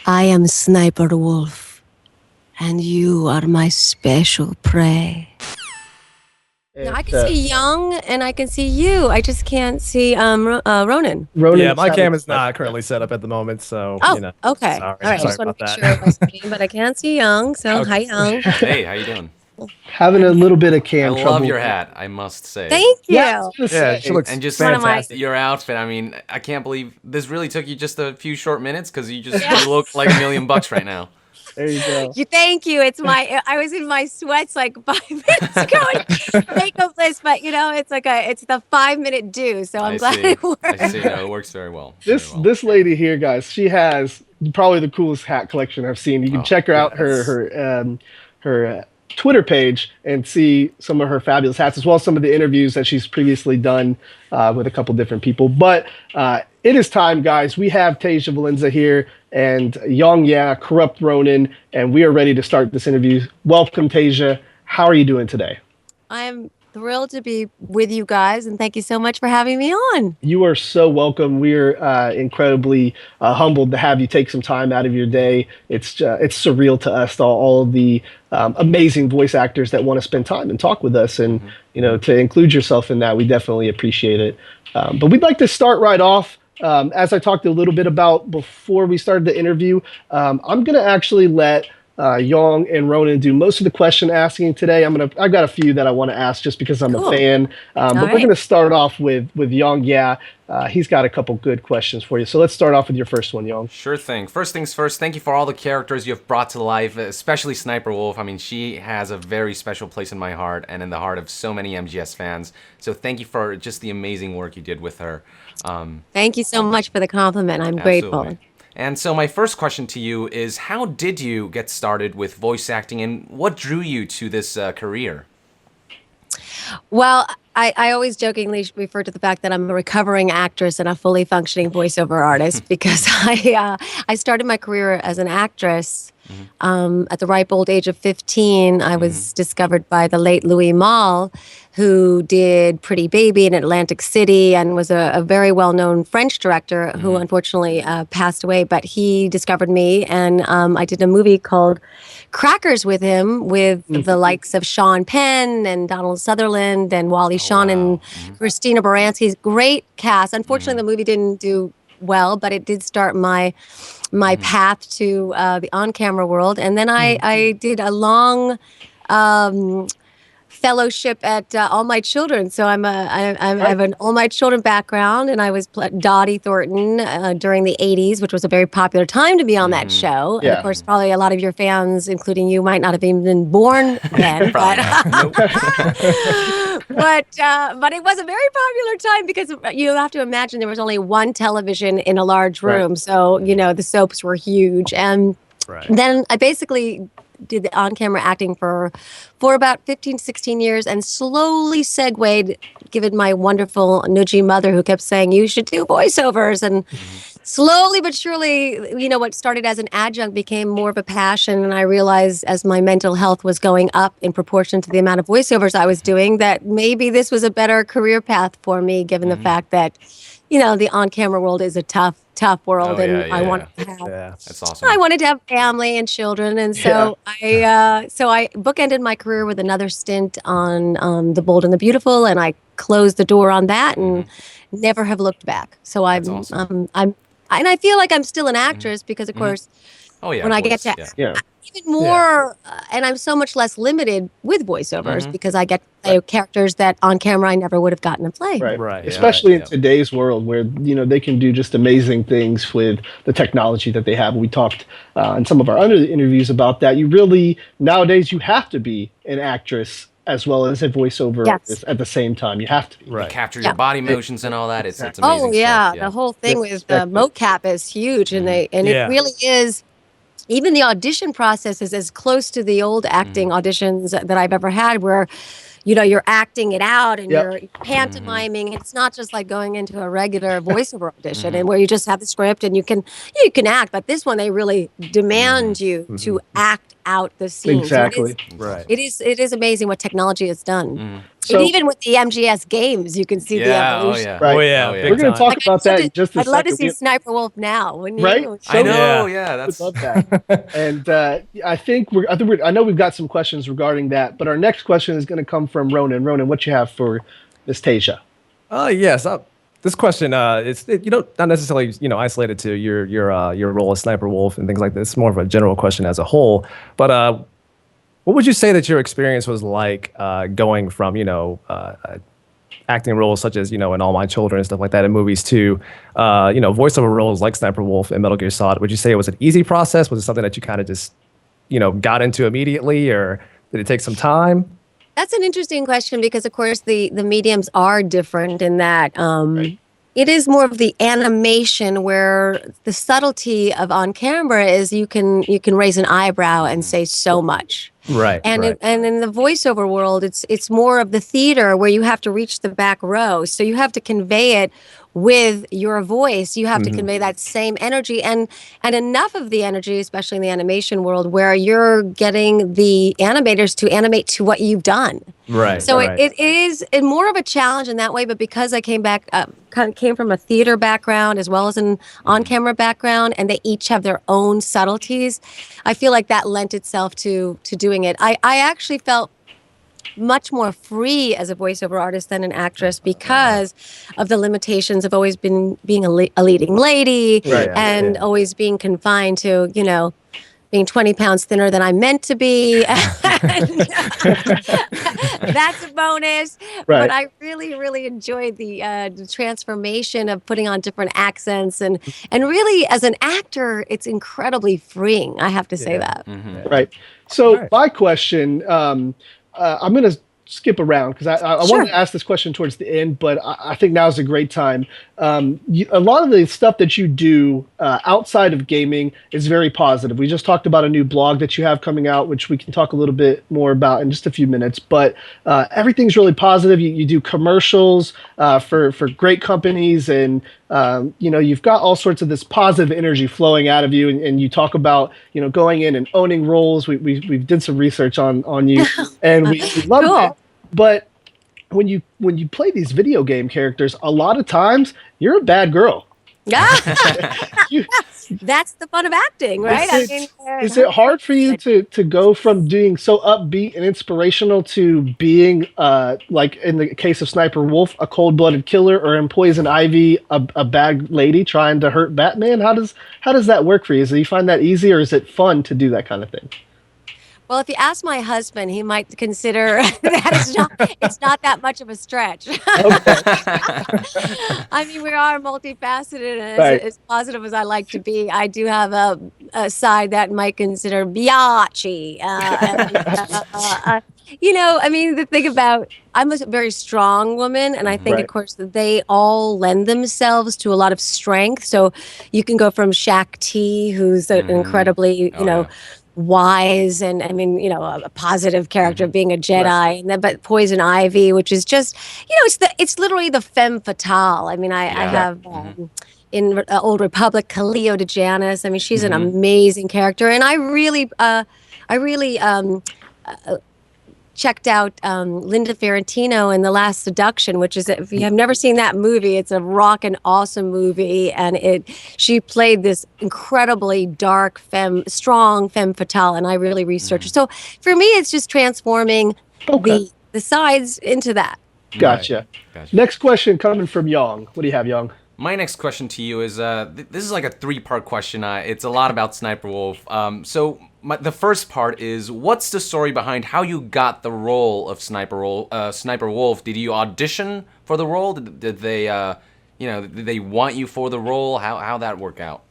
I am Sniper Wolf, and you are my special prey. Now, I can see Young and I can see you. I just can't see Ronin. Yeah, my cam is not currently set up at the moment, so Oh, you know. okay. Sorry, All right. I just want to make sure I was seeing, but I can't see Young. So hi, Young. Hey, how you doing? Having a little bit of cam trouble. I love your hat, I must say. Thank you. Yeah, she looks and just fantastic. your outfit. I mean, I can't believe this really took you just a few short minutes because you look like $1 million right now. There you go. Thank you. I was in my sweats like 5 minutes ago. Makeupless, but it's the 5-minute due. So I'm glad it works. I see. No, it works very well. This lady here, guys, she has probably the coolest hat collection I've seen. You can check her out her Twitter page and see some of her fabulous hats, as well as some of the interviews that she's previously done with a couple different people. But it is time, guys. We have Tasia Valenza here and KorruptRonin, and we are ready to start this interview. Welcome, Tasia. How are you doing today? I'm thrilled to be with you guys, and thank you so much for having me on. You are so welcome. We're incredibly humbled to have you take some time out of your day. It's surreal to us, all of the amazing voice actors that want to spend time and talk with us, and to include yourself in that, we definitely appreciate it. But we'd like to start right off. As I talked a little bit about before we started the interview, I'm going to actually let Young and Ronin do most of the question asking today. I've got a few that I want to ask just because I'm a fan. But we're going to start off with Young. He's got a couple good questions for you. So let's start off with your first one, Young. Sure thing. First things first, thank you for all the characters you have brought to life, especially Sniper Wolf. I mean, she has a very special place in my heart and in the heart of so many MGS fans. So thank you for just the amazing work you did with her. Thank you so much for the compliment. I'm grateful. And so my first question to you is, how did you get started with voice acting, and what drew you to this career? Well, I always jokingly refer to the fact that I'm a recovering actress and a fully functioning voiceover artist because I started my career as an actress. At the ripe old age of 15, I was discovered by the late Louis Malle, who did Pretty Baby in Atlantic City and was a very well-known French director who unfortunately passed away. But he discovered me, and I did a movie called Crackers with him with the likes of Sean Penn and Donald Sutherland and Wally Shawn and Christina Baranski's great cast. Unfortunately, the movie didn't do well, but it did start my path to the on-camera world. And then I did a long fellowship at All My Children. So I have an All My Children background, and I was Dottie Thornton during the 80s, which was a very popular time to be on that show. And of course, probably a lot of your fans, including you, might not have even been born then. but it was a very popular time because you have to imagine there was only one television in a large room. So, the soaps were huge. And then I basically did the on-camera acting for about 15, 16 years and slowly segued, given my wonderful nudgy mother who kept saying, you should do voiceovers. And slowly but surely, what started as an adjunct became more of a passion. And I realized as my mental health was going up in proportion to the amount of voiceovers I was doing, that maybe this was a better career path for me, given the fact that, the on-camera world is a tough world, I wanted to have. That's awesome. I wanted to have family and children, and so I bookended my career with another stint on The Bold and the Beautiful, and I closed the door on that and never have looked back. So I'm and I feel like I'm still an actress because, of course, when I get to even more, and I'm so much less limited with voiceovers because I get to play characters that on camera I never would have gotten to play. Right. Especially in today's world where, they can do just amazing things with the technology that they have. We talked in some of our other interviews about that. Nowadays, you have to be an actress as well as a voiceover at the same time. You have to be. You capture your body motions and all that. It's amazing stuff. The whole thing with the mocap is huge, and it really is. Even the audition process is as close to the old acting auditions that I've ever had, where you're acting it out and Yep. you're pantomiming. It's not just like going into a regular voiceover audition and where you just have the script and you can act. But this one, they really demand you to act out the scene. Exactly. Right. It is amazing what technology has done. So- and even with the MGS games, you can see the evolution. Right. Oh yeah. Oh, yeah. Big We're going to time. talk about that in just a I'd love to second. see Sniper Wolf now, wouldn't you? Right? I know. Yeah. Yeah, I that's. would love that. And I know we've got some questions regarding that, but our next question is going to come from Ronin. Ronin, what you have for Miss Tasia? Yes. This question, not necessarily isolated to your role as Sniper Wolf and things like this. It's more of a general question as a whole. But what would you say that your experience was like going from acting roles such as in All My Children and stuff like that in movies to voiceover roles like Sniper Wolf and Metal Gear Solid? Would you say it was an easy process? Was it something that you kind of just got into immediately, or did it take some time? That's an interesting question because, of course, the mediums are different in that it is more of the animation where the subtlety of on camera is you can raise an eyebrow and say so much. Right. And right. and in the voiceover world, it's more of the theater where you have to reach the back row. So you have to convey it with your voice. You have to convey that same energy and enough of the energy, especially in the animation world, where you're getting the animators to animate to what you've done. Right. So right. it is more of a challenge in that way. But because I came from a theater background as well as an on-camera background, and they each have their own subtleties, I feel like that lent itself to doing it. I actually felt much more free as a voiceover artist than an actress because of the limitations of always being a leading lady and always being confined to, being 20 pounds thinner than I'm meant to be. That's a bonus. Right. But I really, really enjoyed the transformation of putting on different accents. And really, as an actor, it's incredibly freeing. I have to say that. Right. So Right. my question, I'm going to skip around because I Sure. wanted to ask this question towards the end, but I think now is a great time. A lot of the stuff that you do outside of gaming is very positive. We just talked about a new blog that you have coming out, which we can talk a little bit more about in just a few minutes. But everything's really positive. You do commercials for great companies, and you've got all sorts of this positive energy flowing out of you. And you talk about going in and owning roles. We did some research on you, and we love Cool. it. But when you play these video game characters, a lot of times you're a bad girl. You- That's the fun of acting, right? Is it hard for you to go from doing so upbeat and inspirational to being, like in the case of Sniper Wolf, a cold-blooded killer, or in Poison Ivy, a bad lady trying to hurt Batman? How does that work for you? Do you find that easy, or is it fun to do that kind of thing? Well, if you ask my husband, he might consider that it's not that much of a stretch. I mean, we are multifaceted, and as positive as I like to be, I do have a side that might consider biatchy. I mean, the thing about, I'm a very strong woman, and I think, of course, that they all lend themselves to a lot of strength. So you can go from Shaq T, who's an incredibly, wise and a positive character being a Jedi, and then but Poison Ivy, which is just it's literally the femme fatale. I mean, I have in Old Republic Kaleo de Janus. I mean, she's an amazing character, and I really checked out Linda Ferrantino in The Last Seduction, which is, if you have never seen that movie, it's a rockin' awesome movie, and she played this incredibly dark strong femme fatale, and I really researched her. So for me, it's just transforming the sides into that. Gotcha. Next question coming from Young. What do you have, Young? My next question to you is, this is like a 3-part question. It's a lot about Sniper Wolf. The first part is, what's the story behind how you got the role of Sniper Wolf? Did you audition for the role? Did they want you for the role? How that work out?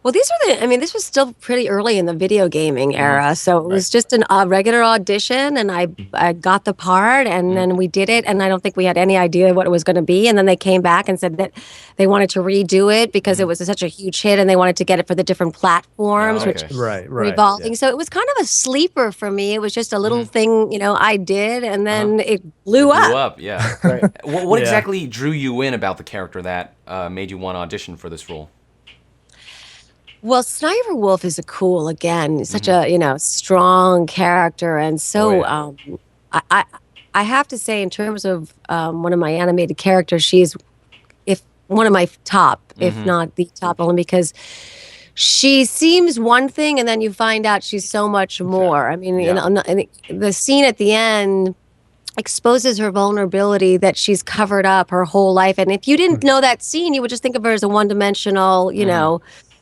Well, this was still pretty early in the video gaming era. So it was just a regular audition, and I got the part, and then we did it. And I don't think we had any idea what it was going to be. And then they came back and said that they wanted to redo it because it was such a huge hit, and they wanted to get it for the different platforms, Oh, which okay. Right. revolving. So it was kind of a sleeper for me. It was just a little thing, I did, and then it blew up. Blew up, yeah. Right. What Yeah. exactly drew you in about the character that made you want to audition for this role? Well, Sniper Wolf is such a strong character, and so I have to say, in terms of one of my animated characters, she's if one of my top, if not the top, only because she seems one thing, and then you find out she's so much more. I mean, and the scene at the end exposes her vulnerability that she's covered up her whole life, and if you didn't know that scene, you would just think of her as a one-dimensional,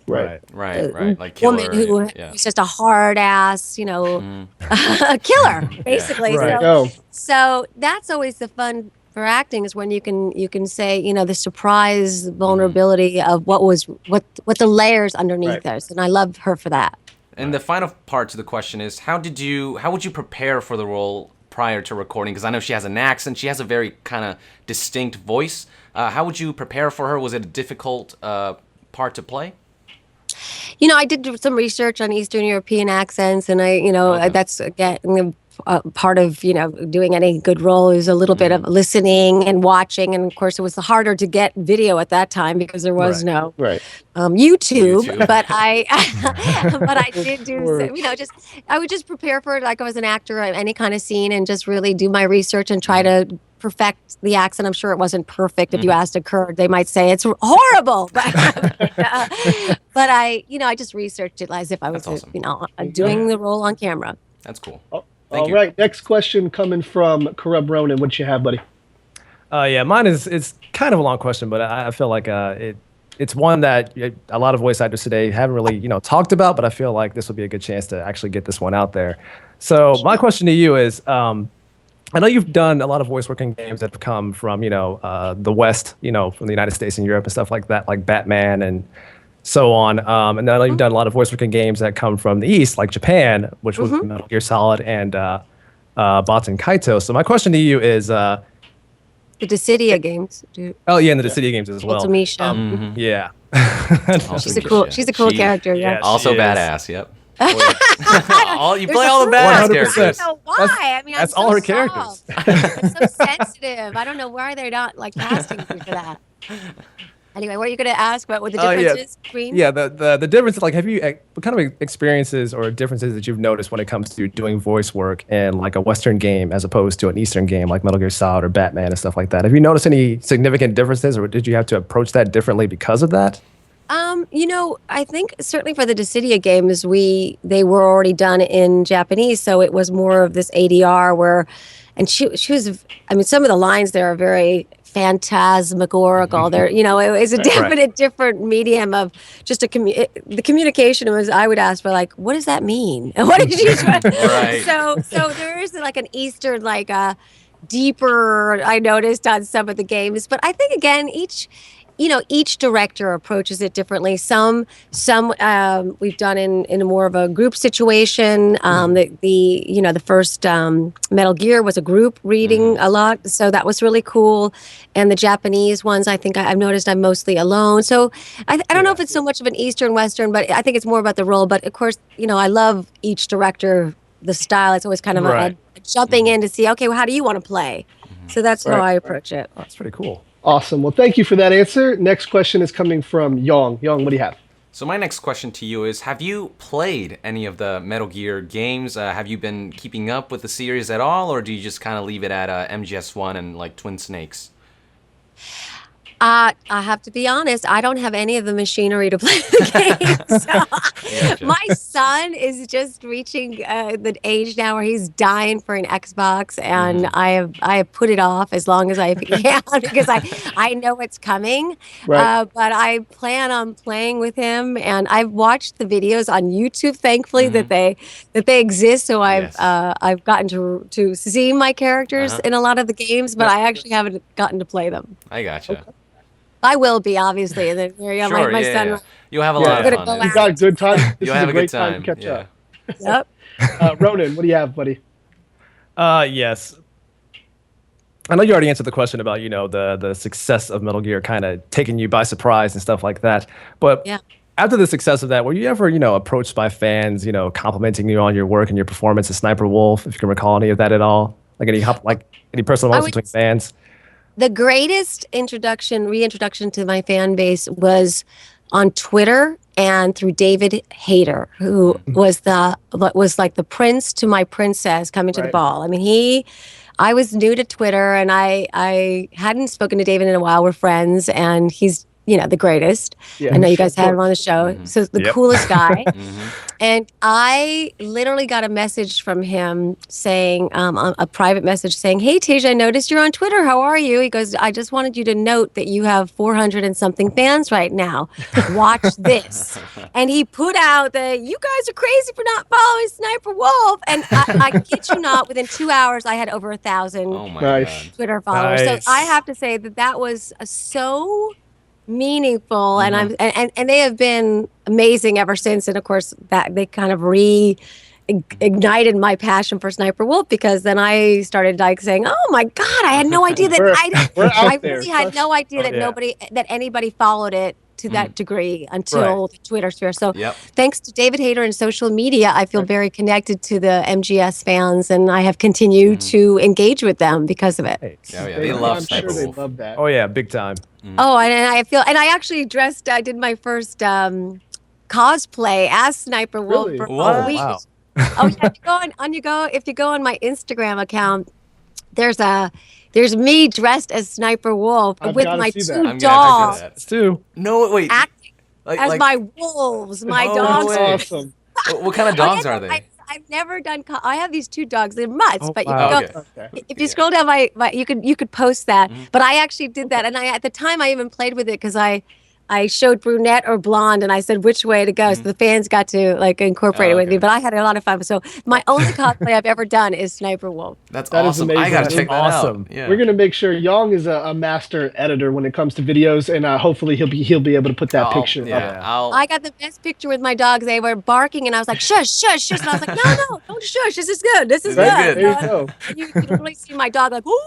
Right. Right. Like killer. woman who yeah. was just a hard ass, a killer, basically. Right. So that's always the fun for acting, is when you can say, the surprise vulnerability of what the layers underneath us, and I love her for that. And the final part to the question is, how would you prepare for the role prior to recording? Because I know she has an accent, she has a very kind of distinct voice. How would you prepare for her? Was it a difficult part to play? I did do some research on Eastern European accents, and that's again part of doing any good role is a little bit of listening and watching, and of course it was harder to get video at that time because there was no YouTube. But I did do I would just prepare for it like I was an actor at any kind of scene, and just really do my research and try to perfect the accent. I'm sure it wasn't perfect. If you asked a Kurd, they might say it's horrible. But I just researched it as if I was, doing the role on camera. That's cool. All right. Next question coming from KorruptRonin. What you have, buddy? Yeah, mine it's kind of a long question, but I feel like it's one that a lot of voice actors today haven't really talked about, but I feel like this will be a good chance to actually get this one out there. So my question to you is, I know you've done a lot of voice work in games that have come from the West, from the United States and Europe and stuff like that, like Batman and so on. And then I know you've done a lot of voice work in games that come from the East, like Japan, which was Metal Gear Solid and Baten Kaito. So my question to you is, the Dissidia games. oh yeah, and the Dissidia games as well. Ultimisha. Yeah. She's a cool character. Yeah. Also she is. badass. Yep. You play all the badass 100%. characters. I don't know why. That's all her characters. It's so sensitive. I don't know why they're not casting me for that. Anyway, what are you going to ask about what the differences between? Yeah, the difference, like, what kind of experiences or differences that you've noticed when it comes to doing voice work in like a Western game as opposed to an Eastern game like Metal Gear Solid or Batman and stuff like that? Have you noticed any significant differences, or did you have to approach that differently because of that? I think certainly for the Dissidia games, they were already done in Japanese, so it was more of this ADR and she was, some of the lines there are very phantasmagorical. There, it was a different medium of just the communication was, I would ask for like, what does that mean? And what did you try? Right. So there is like an Eastern, like a deeper, I noticed on some of the games, but I think again, each director approaches it differently. Some we've done in more of a group situation. The first Metal Gear was a group reading a lot, so that was really cool. And the Japanese ones, I think I've noticed I'm mostly alone. So I don't know if it's so much of an Eastern Western, but I think it's more about the role. But of course, I love each director, the style. It's always kind of a jumping in to see, okay, well, how do you want to play? So that's how I approach it. Oh, that's pretty cool. Awesome. Well, thank you for that answer. Next question is coming from Yong. Yong, what do you have? So my next question to you is, have you played any of the Metal Gear games? Have you been keeping up with the series at all, or do you just kind of leave it at MGS1 and like Twin Snakes? I have to be honest, I don't have any of the machinery to play the game. So my son is just reaching the age now where he's dying for an Xbox, and I have put it off as long as I can because I know it's coming. Right. But I plan on playing with him, and I've watched the videos on YouTube, thankfully, that they exist. So I've gotten to see my characters in a lot of the games, but I actually haven't gotten to play them. I gotcha. I will be, obviously. And then here, yeah, Sure, my yeah, son. yeah. You'll have a Yeah. lot We're of gonna fun. go You out. got a good time. This You'll is have a a great good time time. to catch Yeah. up. Yep. Ronan, what do you have, buddy? Yes. I know you already answered the question about, the success of Metal Gear kind of taking you by surprise and stuff like that. But Yeah. after the success of that, were you ever, approached by fans, complimenting you on your work and your performance as Sniper Wolf, if you can recall any of that at all? Like any personal I moments would between fans? The greatest reintroduction to my fan base was on Twitter and through David Hayter, who was like the prince to my princess coming to the Right. ball. I mean, I was new to Twitter and I hadn't spoken to David in a while. We're friends and he's, the greatest. Yeah, I know you guys of had him on the course. show. So the Yep. coolest guy. Mm-hmm. And I literally got a message from him saying, a private message saying, "Hey, Tasia, I noticed you're on Twitter. How are you?" He goes, "I just wanted you to note that you have 400 and something fans right now. Watch this." And he put out that you guys are crazy for not following Sniper Wolf. And I kid you not, within 2 hours, I had over 1,000 Oh my Nice. God. Twitter followers. So Nice. I have to say that was so meaningful, and Mm-hmm. and they have been amazing ever since. And of course, that they kind of ignited my passion for Sniper Wolf, because then I started like saying, "Oh my God, I had no idea that We're out I there. really had no idea that yeah. that anybody followed it to that degree until the Twitter sphere." So Yep. thanks to David Hayter and social media, I feel very connected to the MGS fans, and I have continued to engage with them because of it. Hey. Oh yeah, they love I'm Sniper sure they Wolf. love that. Oh, yeah, big time. Oh, and I feel, and I actually I did my first cosplay as Sniper Wolf Really? for What? a week. Wow. Oh yeah, if you go on my Instagram account, there's me dressed as Sniper Wolf I've with gotta my see that. two I'm gonna have dogs to It's too. No, wait. acting Like, as like, my wolves, my Oh, dogs. no That's way. awesome. what kind of dogs are they? I've never done. I have these two dogs. They're mutts, Oh, but you wow. can go. Okay. Okay. If you scroll down you could post that. Mm-hmm. But I actually did that, and at the time I even played with it because I showed brunette or blonde, and I said which way to go, so the fans got to like incorporate it with me. okay. But I had a lot of fun. So my only cosplay I've ever done is Sniper Wolf. That's That is awesome. I amazing. gotta That's check that awesome. out. Yeah. We're gonna make sure Yong is a master editor when it comes to videos, and hopefully he'll be able to put that picture Yeah. up. I'll. I got the best picture with my dogs. They were barking, and I was like, "Shush, shush, shush!" And I was like, "No, don't shush. This is good. This is This is good." good. There you go. And you can really see my dog like, "Ooh."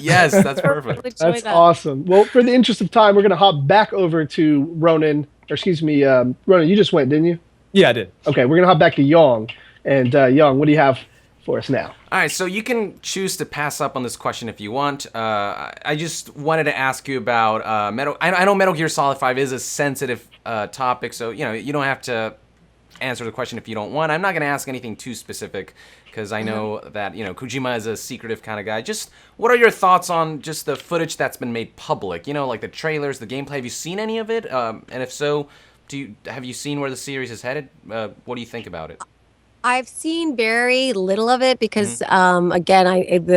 Yes, that's perfect. Really enjoy That's that. awesome. Well, for the interest of time, we're gonna hop back over to Ronan, or excuse me, Ronan. You just went, didn't you? Yeah, I did. Okay, we're gonna hop back to Yong, and Yong, what do you have for us now? All right, so you can choose to pass up on this question if you want. I just wanted to ask you about Metal. I know Metal Gear Solid 5 is a sensitive topic, so you don't have to answer the question if you don't want. I'm not going to ask anything too specific because I know that Kojima is a secretive kind of guy. Just what are your thoughts on just the footage that's been made public? Like the trailers, the gameplay. Have you seen any of it? And if so, have you seen where the series is headed? What do you think about it? I've seen very little of it because, again,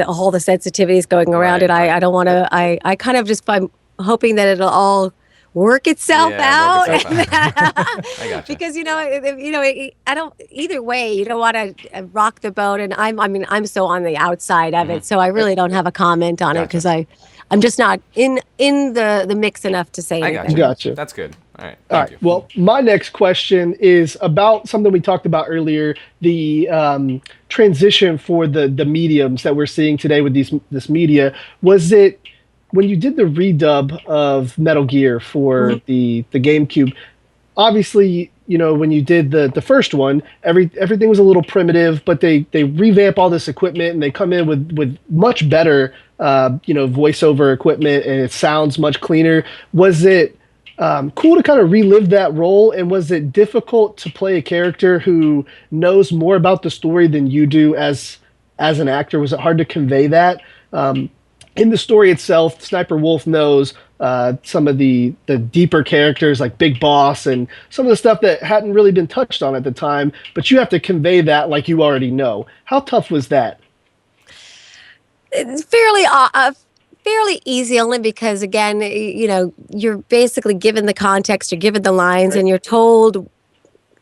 all the sensitivities going around it. Right. I don't want to. I kind of just I'm hoping that it'll all work itself out. Work itself out. I gotcha. Because I don't. Either way, you don't want to rock the boat, and I'm so on the outside of it, so I really don't have a comment on it Gotcha. because I'm just not in the mix enough to say I anything. Gotcha. That's good. All right. All Thank right. you. Well, my next question is about something we talked about earlier: the transition for the mediums that we're seeing today with this media. Was it when you did the redub of Metal Gear for the GameCube? Obviously, when you did the first one, everything was a little primitive, but they revamp all this equipment and they come in with much better voiceover equipment, and it sounds much cleaner. Was it cool to kind of relive that role, and was it difficult to play a character who knows more about the story than you do as an actor? Was it hard to convey that? In the story itself, Sniper Wolf knows some of the deeper characters like Big Boss and some of the stuff that hadn't really been touched on at the time, but you have to convey that like you already know. How tough was that? It's fairly easy, only because, again, you're basically given the context, you're given the lines, and you're told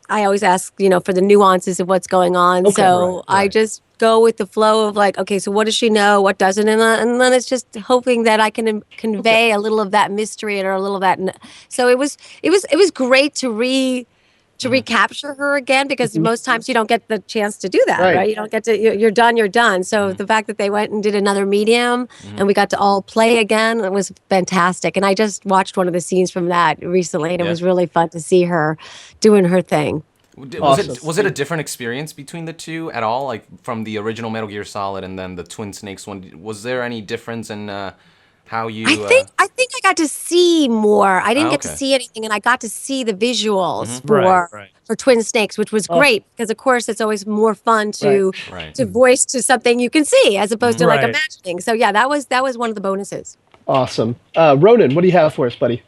I always ask, for the nuances of what's going on. Okay, So I just go with the flow of like, okay, so what does she know? What doesn't? And then it's just hoping that I can convey a little of that mystery or a little of that. So it was great to recapture her again, because most times you don't get the chance to do that, right? You don't get to, you're done. So the fact that they went and did another medium and we got to all play again, it was fantastic. And I just watched one of the scenes from that recently, and it was really fun to see her doing her thing. Was it a different experience between the two at all, like from the original Metal Gear Solid and then the Twin Snakes one? Was there any difference in how you? I think I got to see more. I didn't get to see anything, and I got to see the visuals for Twin Snakes, which was great, because of course it's always more fun to voice to something you can see as opposed to like imagining. So yeah, that was one of the bonuses. Awesome. Ronin, what do you have for us, buddy?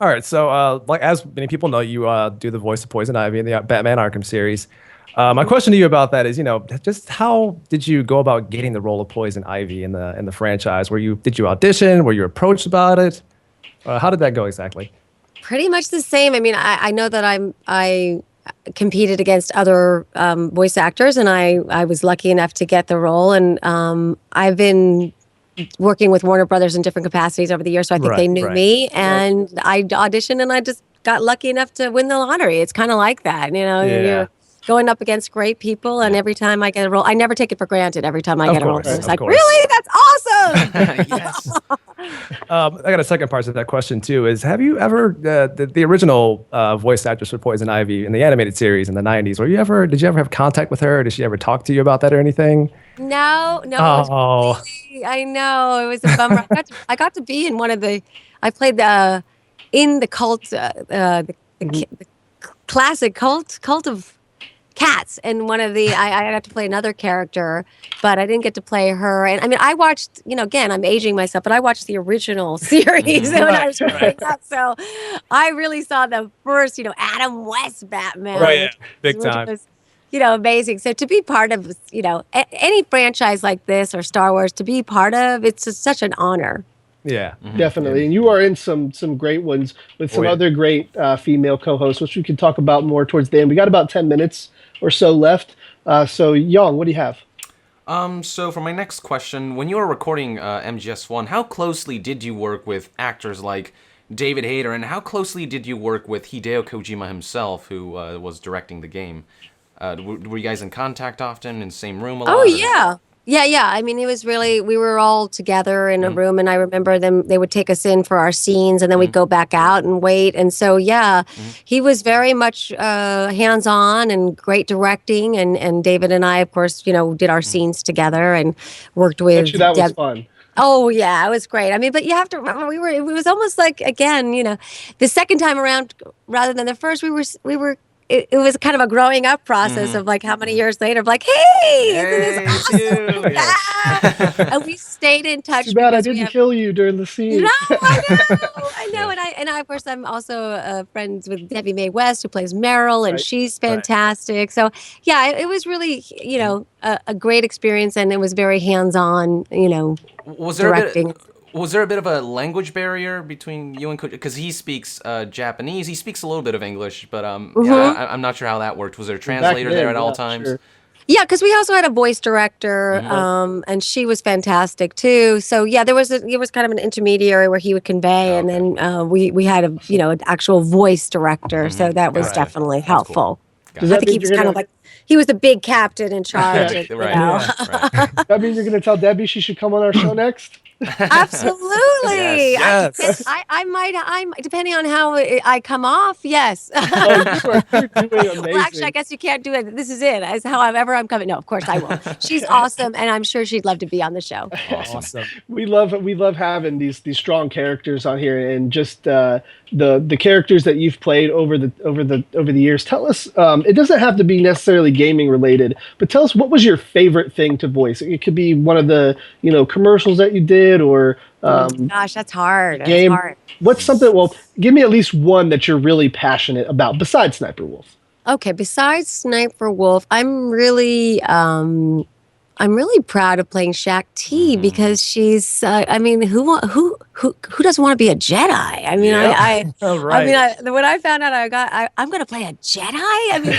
All right, so like as many people know, you do the voice of Poison Ivy in the Batman Arkham series. My question to you about that is, just how did you go about getting the role of Poison Ivy in the franchise? Did you audition? Were you approached about it? How did that go exactly? Pretty much the same. I mean, I know that I competed against other voice actors, and I was lucky enough to get the role. And I've been working with Warner Brothers in different capacities over the years, so I think they knew me, and I auditioned, and I just got lucky enough to win the lottery. It's kind of like that, you're going up against great people, and every time I get a role, I never take it for granted. Every time I get a role, it's like, really? That's awesome. Yes. I got a second part to that question too. Is have you ever the original voice actress for Poison Ivy in the animated series in the '90s? Did you ever have contact with her? Did she ever talk to you about that or anything? No. Oh. I know, it was a bummer. I got to be in one of the. I played in the cult, the classic cult of cats, and one of the I got to play another character, but I didn't get to play her. And I mean, I watched, again, I'm aging myself, but I watched the original series when I was growing up, so I really saw the first, Adam West Batman, big time. Which was, amazing. So to be part of, any franchise like this or Star Wars, to be part of, it's just such an honor. Yeah, definitely. And you are in some great ones with some other great female co-hosts, which we can talk about more towards the end. We got about 10 minutes or so left. So Young, what do you have? So for my next question, when you were recording MGS1, how closely did you work with actors like David Hayter, and how closely did you work with Hideo Kojima himself, who was directing the game? Were you guys in contact often, in the same room a lot? Oh, yeah. Yeah. I mean, it was really, we were all together in a room, and I remember they would take us in for our scenes, and then we'd go back out and wait. And so, he was very much hands-on and great directing. And David and I, of course, did our scenes together and worked with. That was fun. Oh, yeah, it was great. I mean, but you have to remember, it was almost like, again, the second time around, rather than the first, we were it was kind of a growing up process of like how many years later of like, hey, isn't this awesome? Yeah. And we stayed in touch. Too bad I didn't kill you during the scene. No, I know. And I, of course, I'm also friends with Debbie Mae West, who plays Meryl, and she's fantastic. So yeah, it was really, a great experience, and it was very hands-on, directing. Was there a bit of a language barrier between you and Coach? Because he speaks Japanese. He speaks a little bit of English, but I'm not sure how that worked. Was there a translator there at all times? Sure. Yeah, because we also had a voice director, and she was fantastic too. So yeah, there was kind of an intermediary where he would convey, and then we had an actual voice director. So that was definitely helpful. Does that I think he was kind of like, he was the big captain in charge. That means you're going to tell Debbie she should come on our show next? Absolutely. Yes. I might, depending on how I come off. Yes. You're doing amazing. Well, actually, I guess you can't do it. This is it. As however I'm coming. No, of course I will. She's awesome, and I'm sure she'd love to be on the show. Awesome. We love having these strong characters on here, and just the characters that you've played over the years. Tell us. It doesn't have to be necessarily gaming related, but tell us, what was your favorite thing to voice? It could be one of the commercials that you did, or gosh, that's hard. Game. That's hard. What's something? Well, give me at least one that you're really passionate about besides Sniper Wolf. Okay, besides Sniper Wolf, I'm really proud of playing Shaq T, because she's. I mean, who who doesn't want to be a Jedi? I mean, Yeah. I mean, when I found out I'm going to play a Jedi. I mean,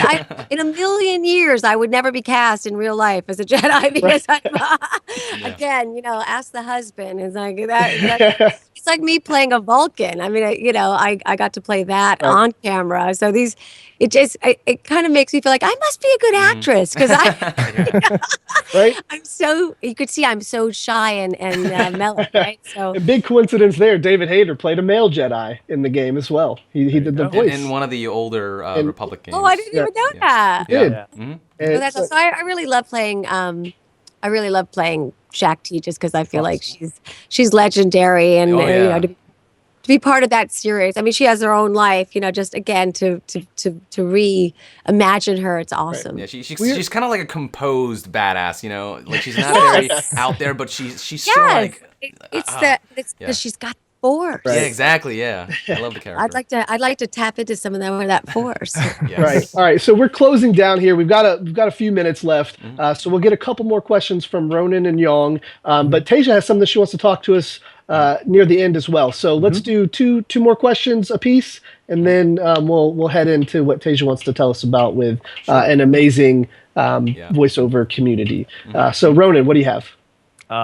in a million years, I would never be cast in real life as a Jedi because again, ask the husband. It's like that. It's like me playing a Vulcan. I mean, I got to play that on camera. So it kind of makes me feel like I must be a good actress because you could see I'm so shy and mellow, right? So A big coincidence there. David Hayter played a male Jedi in the game as well. He did the voice. In one of the older Republic games. Oh, I didn't even know that. He did. Yeah. So I really love playing. I really love playing Shakti just because I feel like she's legendary, and to be part of that series. I mean, she has her own life. Just again to reimagine her. It's awesome. Yeah, she's kind of like a composed badass. Like she's not very out there, but she's still like. It's she's got force. Yeah, exactly. Yeah, I love the character. I'd like to tap into some of that force. Yes. Right. All right. So we're closing down here. We've got a few minutes left. So we'll get a couple more questions from Ronin and Yong. But Tasia has something that she wants to talk to us near the end as well. So let's do two more questions apiece, and then we'll head into what Tasia wants to tell us about with an amazing voiceover community. So Ronin, what do you have?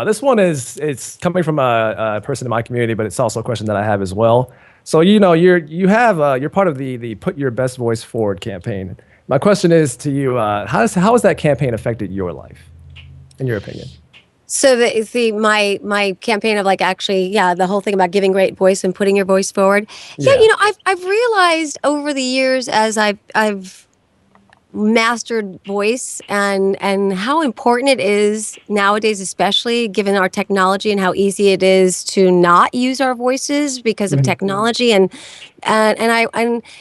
This one it's coming from a person in my community, but it's also a question that I have as well. So you're part of the Put Your Best Voice Forward campaign. My question is to you: how has that campaign affected your life, in your opinion? So my campaign of the whole thing about giving great voice and putting your voice forward. Yeah, I've realized over the years as I've mastered voice and how important it is nowadays, especially given our technology and how easy it is to not use our voices because of technology and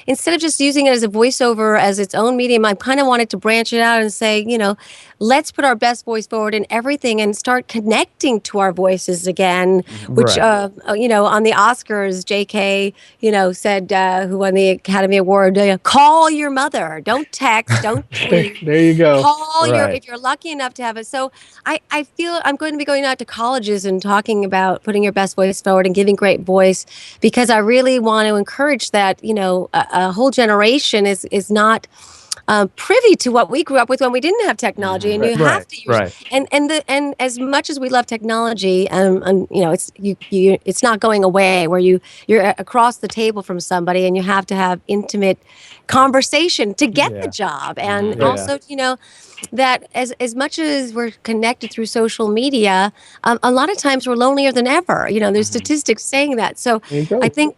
instead of just using it as a voiceover as its own medium, I kind of wanted to branch it out and say, let's put our best voice forward in everything and start connecting to our voices again, which, on the Oscars, JK, said, who won the Academy Award, call your mother, don't text, don't tweet. There you go. Call if you're lucky enough to have it. So I feel I'm going to be going out to colleges and talking about putting your best voice forward and giving great voice because I really want to encourage that, a whole generation is not privy to what we grew up with when we didn't have technology, and you have to use and as much as we love technology, it's not going away. Where you're across the table from somebody, and you have to have intimate conversation to get the job, and also that as much as we're connected through social media, a lot of times we're lonelier than ever. There's statistics saying that. So I think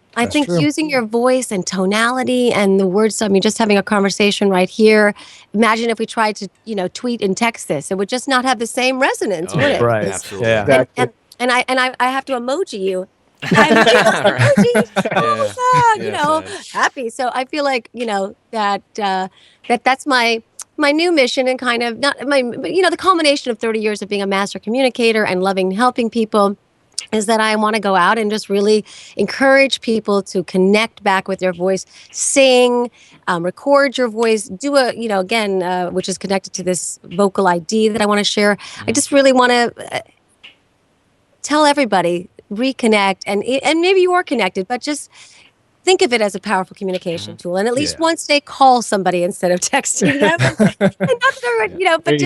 using your voice and tonality and the words. I mean, just having a conversation right here. Imagine if we tried to tweet and text this, it would just not have the same resonance, would it? Right. Absolutely. Yeah. Exactly. And I have to emoji you. Emoji, happy. So I feel like that's my new mission, and kind of not my, but the culmination of 30 years of being a master communicator and loving helping people is that I want to go out and just really encourage people to connect back with their voice, sing, record your voice, do which is connected to this vocal ID that I want to share. I just really want to tell everybody, reconnect, and maybe you are connected, but just think of it as a powerful communication tool, and at least once they call somebody instead of texting them. And not that but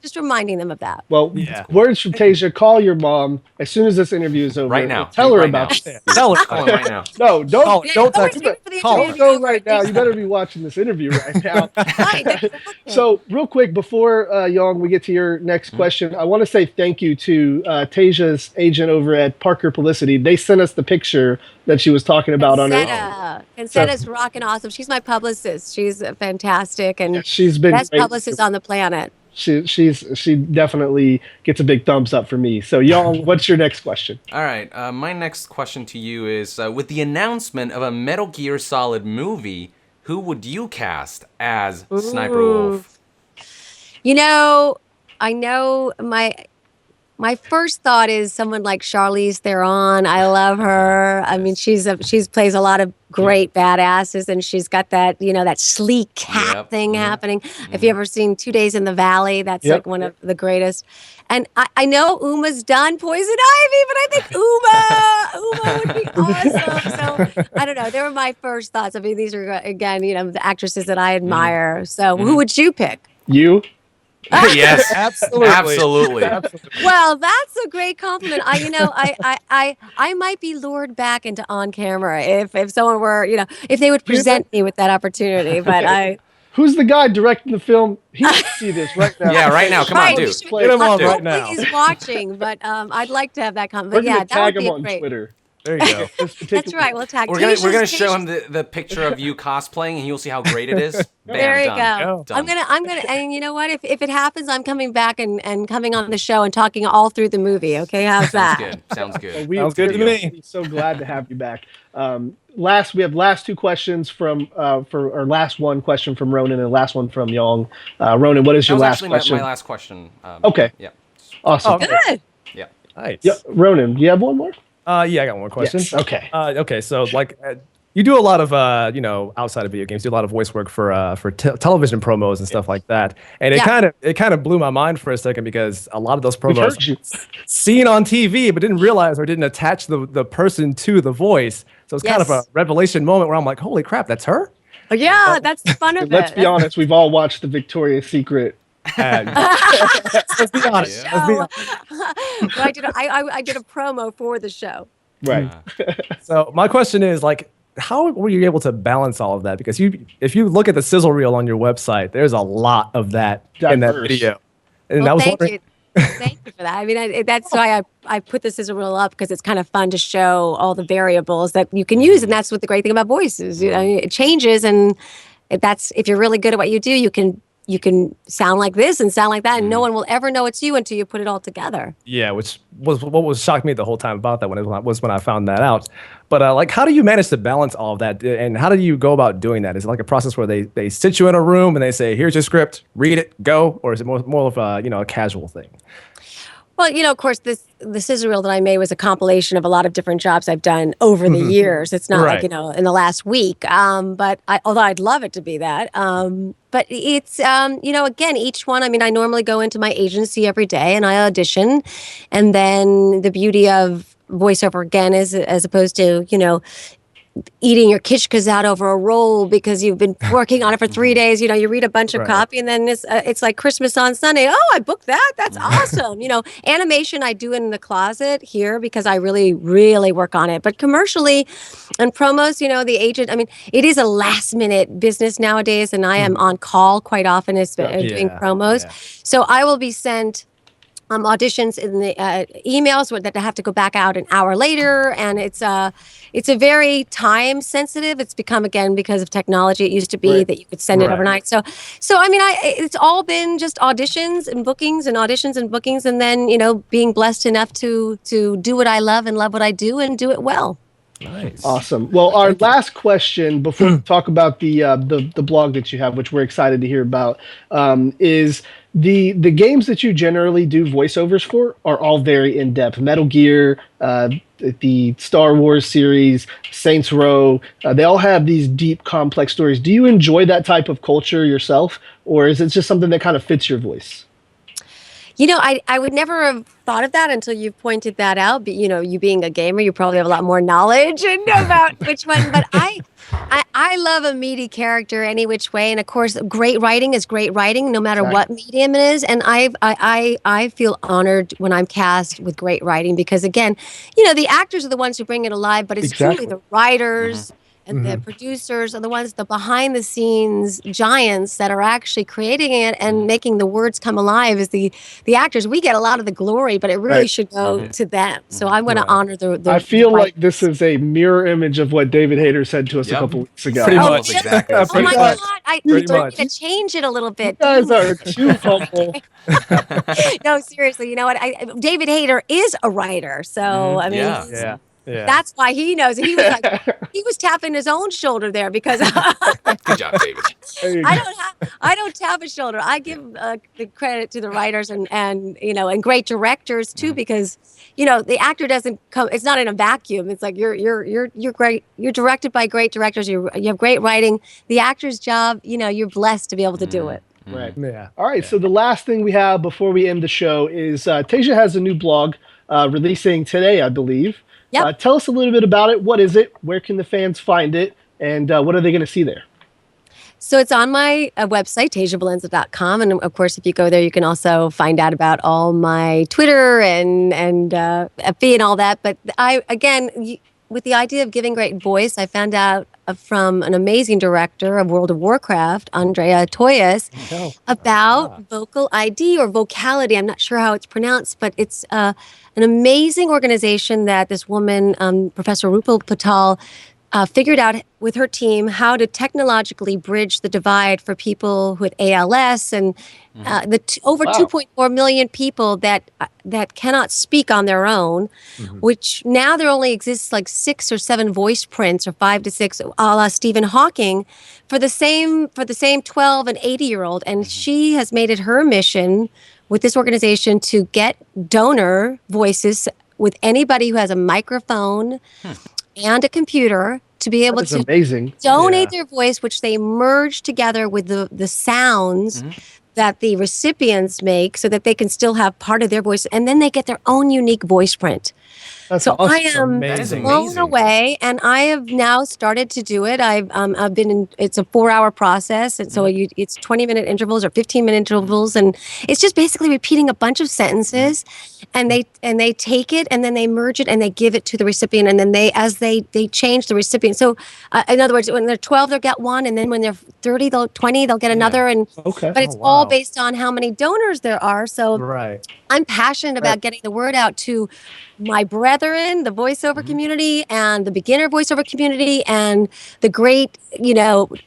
just reminding them of that. Well, words from Tasia: call your mom as soon as this interview is over. Right now. Tell her Right about now. it. Tell her. Call him right now. No, don't text her. Don't Go right now. You better be watching this interview right now. So, real quick, before Yong, we get to your next question, I want to say thank you to Tasia's agent over at Parker Publicity. They sent us the picture that she was talking about on her. Concetta's rocking awesome. She's my publicist. She's fantastic and she's been best publicist on the planet. She definitely gets a big thumbs up for me. So, Yong, what's your next question? All right, my next question to you is: with the announcement of a Metal Gear Solid movie, who would you cast as Sniper Wolf? I know my my first thought is someone like Charlize Theron. I love her. I mean, she's plays a lot of great badasses, and she's got that, that sleek cat thing happening. If you ever seen 2 Days in the Valley, that's like one of the greatest. And I know Uma's done Poison Ivy, but I think Uma would be awesome. So I don't know. They were my first thoughts. I mean, these are again, the actresses that I admire. So who would you pick? You? Yes, Absolutely. Well, that's a great compliment. I might be lured back into on camera if someone were, if they would present me with that opportunity. But Who's the guy directing the film? He should see this right now. Yeah, right now. Come on, dude. Get him on right now. He's watching, but I'd like to have that comment. We're But yeah, gonna that tag would be him on great. Twitter. There you go. That's right. We'll tag. We're gonna show him the picture of you cosplaying, and you'll see how great it is. Bam, There you done. go. Done. I'm gonna, and you know what? If it happens, I'm coming back and coming on the show and talking all through the movie. Okay, how's that? Sounds good. Sounds good to me. We're so glad to have you back. We have last two questions from or last one question from Ronin and last one from Young. Ronin, what is your last question? My last question. Okay. Yeah. Awesome. Good. Yeah. Nice. Yeah, Ronin, do you have one more? Yeah, I got one more question. Yes. Okay. Okay, so you do a lot of outside of video games, you do a lot of voice work for television promos and stuff like that, and it kind of blew my mind for a second because a lot of those We've heard promos you. seen on TV, but didn't realize or didn't attach the person to the voice. So it's kind of a Yes. revelation moment where I'm like, holy crap, that's her. Oh, yeah, that's the fun of it. Let's be honest, we've all watched the Victoria's Secret. Let's be honest. Let's be Show. honest. Well, I did a promo for the show. Right. So my question is how were you able to balance all of that? Because if you look at the sizzle reel on your website, there's a lot of that in that Diverse. video. And I Well, was thank wondering, you. Thank you for that. I mean, that's why I put the sizzle reel up, because it's kind of fun to show all the variables that you can use. And that's what the great thing about voice is. It changes. And if you're really good at what you do, you can sound like this and sound like that. And no one will ever know it's you until you put it all together. yeah, which was what was shocked me the whole time about that was when I found that out. But how do you manage to balance all of that? And how do you go about doing that? Is it like a process where they sit you in a room and they say, here's your script, read it, go? Or is it more of a casual thing? Well, of course, the scissor reel that I made was a compilation of a lot of different jobs I've done over the years. It's not Right. like, in the last week. Although I'd love it to be that. But it's, again, each one, I mean, I normally go into my agency every day and I audition. And then the beauty of voiceover, again, is as opposed to, eating your kishkas out over a roll because you've been working on it for 3 days. You read a bunch of Right. copy and then it's like Christmas on Sunday. Oh, I booked that. That's awesome. Animation I do in the closet here because I really, really work on it. But commercially and promos, the agent, I mean, it is a last minute business nowadays. And I am on call quite often as doing promos. Yeah. So I will be sent auditions in the emails that have to go back out an hour later, and it's a very time sensitive. It's become, again, because of technology. It used to be that you could send it Right. overnight. So I mean, it's all been just auditions and bookings and auditions and bookings, and then being blessed enough to do what I love and love what I do and do it well. Nice. Awesome. Well, our last question before we talk about the blog that you have, which we're excited to hear about, is the games that you generally do voiceovers for are all very in depth. Metal Gear, the Star Wars series, Saints Row, they all have these deep, complex stories. Do you enjoy that type of culture yourself, or is it just something that kind of fits your voice? I would never have thought of that until you pointed that out. But, you being a gamer, you probably have a lot more knowledge and know about which one. But I love a meaty character any which way. And of course, great writing is great writing, no matter what medium it is. And I feel honored when I'm cast with great writing because, again, the actors are the ones who bring it alive, but it's truly the writers and the producers are the ones, the behind the scenes giants that are actually creating it and making the words come alive is the actors. We get a lot of the glory, but it really should go to them. So I'm going to honor the I feel like this is a mirror image of what David Hayter said to us a couple weeks ago. Pretty much. Almost exactly. Oh Pretty my much. God! I Pretty need much. to change it a little bit. You guys are too humble. No, seriously. You know what? David Hayter is a writer, so I mean, Yeah. Yeah. that's why he knows. He was he was tapping his own shoulder there because Good job, David. There you I go. don't tap a shoulder. I give the credit to the writers and great directors too, because the actor doesn't come. It's not in a vacuum. It's like you're great. You're directed by great directors. You have great writing. The actor's job, you're blessed to be able to do it. Right. Yeah. All right. So the last thing we have before we end the show is Tasia has a new blog releasing today, I believe. Yep. Tell us a little bit about it. What is it? Where can the fans find it? And what are they going to see there? So it's on my website, TasiaValenza.com. And of course, if you go there, you can also find out about all my Twitter and FB and all that. But with the idea of giving great voice, I found out from an amazing director of World of Warcraft, Andrea Toyas, about vocal ID or vocality. I'm not sure how it's pronounced, but it's an amazing organization that this woman, Professor Rupal Patel, figured out with her team how to technologically bridge the divide for people with ALS and over 2.4 million people that cannot speak on their own, which now there only exists like 6 or 7 voice prints or 5 to 6, a la Stephen Hawking, for the same 12 and 80-year-old. And she has made it her mission with this organization to get donor voices with anybody who has a microphone and a computer to be able to donate their voice, which they merge together with the sounds that the recipients make so that they can still have part of their voice, and then they get their own unique voice print. That's so awesome. I am blown away, and I have now started to do it. I've been in. It's a 4-hour process, and so it's 20-minute intervals or 15-minute intervals, and it's just basically repeating a bunch of sentences, and they take it and then they merge it and they give it to the recipient, and then they change the recipient. So in other words, when they're 12, they'll get one, and then when they're 30, they'll get another, and but it's all based on how many donors there are. So I'm passionate about getting the word out to my brethren, the voiceover community and the beginner voiceover community and the great,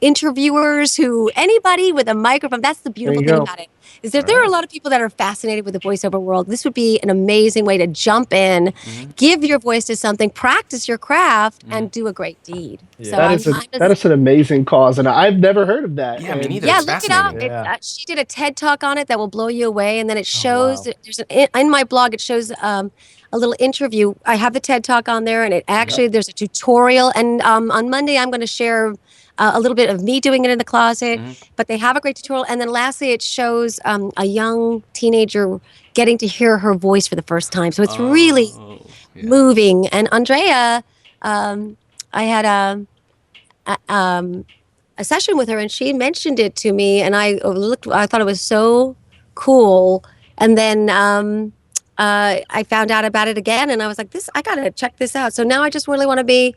interviewers anybody with a microphone. That's the beautiful thing about it, is that there are a lot of people that are fascinated with the voiceover world. This would be an amazing way to jump in, give your voice to something, practice your craft, and do a great deed. Yeah. So that is an amazing cause, and I've never heard of that. Yeah, me neither. Yeah, it's look it up. fascinating. She did a TED Talk on it that will blow you away, and then it shows. There's in my blog. It shows a little interview. I have the TED Talk on there, and it actually there's a tutorial. And on Monday, I'm going to share a little bit of me doing it in the closet. But they have a great tutorial, and then lastly, it shows a young teenager getting to hear her voice for the first time. So it's really moving. And Andrea, I had a session with her, and she mentioned it to me, and I thought it was so cool. And then I found out about it again, and I was like, I gotta check this out. So now I just really want to be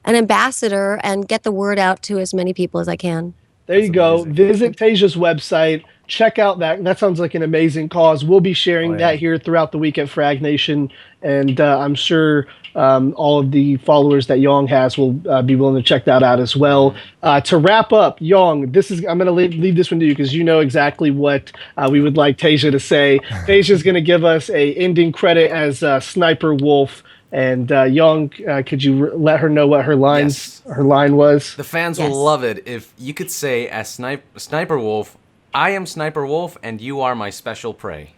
an ambassador and get the word out to as many people as I can. There you go. Visit Tasia's website. Check out that. That sounds like an amazing cause. We'll be sharing that here throughout the week at FraggedNation, and I'm sure all of the followers that Yong has will be willing to check that out as well. To wrap up, Yong, I'm going to leave this one to you because you know exactly what we would like Tasia to say. Tasia's going to give us a ending credit as Sniper Wolf. And Yong, could you let her know what her line was? The fans will love it if you could say, as Sniper Wolf, I am Sniper Wolf, and you are my special prey.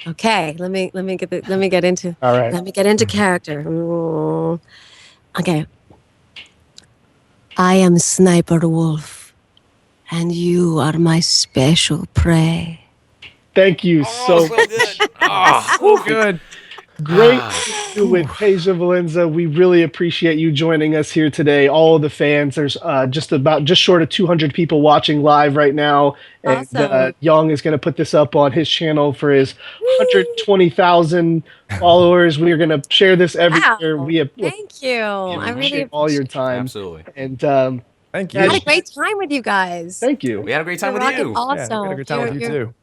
Okay, let me get into. All right. Let me get into character. Okay. I am Sniper Wolf, and you are my special prey. Thank you so much. So good. Great with Tasia Valenza. We really appreciate you joining us here today. All of the fans, there's just short of 200 people watching live right now. Awesome. And Yong is going to put this up on his channel for his 120,000 followers. We are going to share this everywhere. Thank you. I really appreciate all your time. Absolutely. And thank you. I had a great time with you guys. Thank you. We had a great time with you. Awesome. Yeah, we had a great time with you too.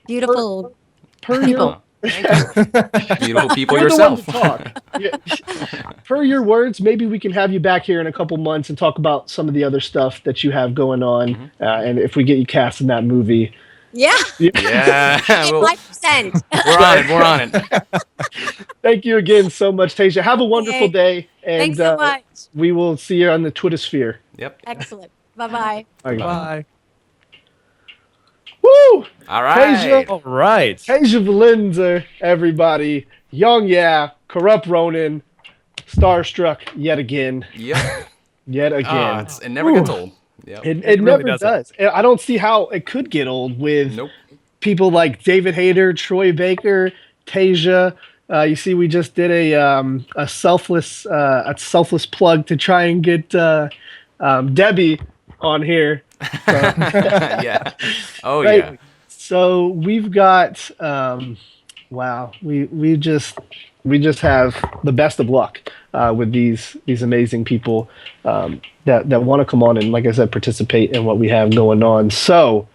Beautiful Per people. Beautiful people You're yourself. the one to talk. Yeah. Per your words, maybe we can have you back here in a couple months and talk about some of the other stuff that you have going on. And if we get you cast in that movie. Yeah. Yeah. 5%. We're on it. Thank you again so much, Tasia. Have a wonderful day. And Thanks so much. we will see you on the Twitter sphere. Yep. Excellent. Bye-bye. Bye. All right. All right. Tasia Valenza, everybody. Young, yeah. KorruptRonin. Starstruck yet again. Yep. Yet again. It never gets old. Yep. It really never doesn't. does. I don't see how it could get old with Nope. people like David Hayter, Troy Baker, Tasia. You see, we just did a selfless plug to try and get Debbie on here. Yeah. Oh Right. yeah. So we've got wow, we just have the best of luck with these amazing people that want to come on and, like I said, participate in what we have going on. So,